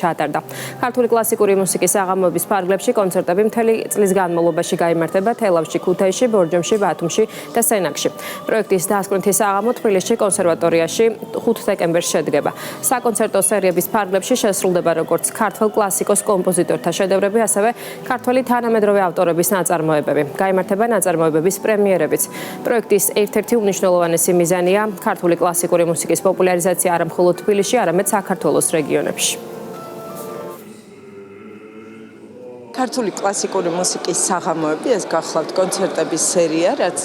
ჩატარდა. ქართული კლასიკური მუსიკის საღამოების ფარგლებში კონცერტები მთელი წლის განმავლობაში გაიმართება თელავში, ქუთაისში, ბორჯომში, ბათუმში და სენაკში. პროექტის დასკვნითი საღამო თბილისში კონსერვატორიაში 5 დეკემბერს შედგება. საკონცერტო სერიების ფარგლებში შესრულდება როგორც ქართველ კლასიკოს კომპოზიტორთა შედევრები, ასევე ქართველი თანამედროვე ავტორების ნაწარმოებები. გაიმართება ნაწარმოებების პრემიერებიც. პროექტის ერთ-ერთი უმნიშვნელოვანესი მიზანია ქართული კლასიკური მუსიკის პოპულარიზაცია არა მხოლოდ თბილისში, არამედ საქართველოს რეგიონებში. ქართული კლასიკური მუსიკის საღამოები ეს გახლავთ კონცერტების სერია, რაც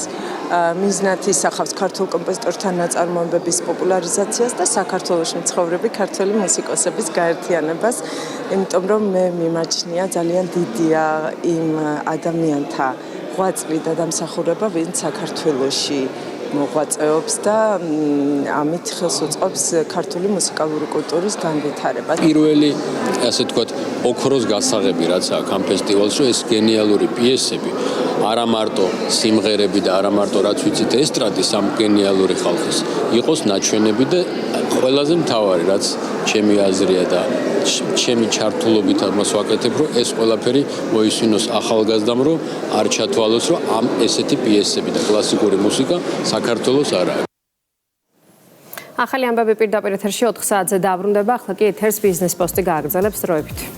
მიზნად ისახავს ქართულ კომპოზიტორთა ნაწარმოებების პოპულარიზაციას და საქართველოში მცხოვრები ქართველი მუსიკოსების გაერთიანებას, იმიტომ რომ მე მიმაჩნია ძალიან დიდია იმ ადამიანთა ღვაწლი და დამსახურება, ვინც საქართველოში მოღვაწეობს და ამით ხელს უწყობს ქართული მუსიკალური კულტურის განვითარებას. პირველი, ასე ვთქვათ, ოქროს გასაღები რაც აქვს ამ ფესტივალს, რომ ეს გენიალური პიესები, არა მარტო სიმღერები და არა მარტო რაც ვიცით ესტრადის ამ გენიალური ხალხის, იყოს ნაჩვენები და ყველაზე მთავარი რაც ჩემი აზრია და ჩემი ჩართულობით ამას ვაკეთებ, რომ ეს ყველაფერი მოისმინოს ახალგაზრდამ, რომ არ ჩათვალოს, რომ ამ ესეთი პიესები და კლასიკური მუსიკა საქართველოს არ არის. ახალი ამბები პირდაპირ ეთერში 4 საათზე დაბრუნდება, ახლა კი ეთერს ბიზნეს პოსტი გააგრძელებს დროებით.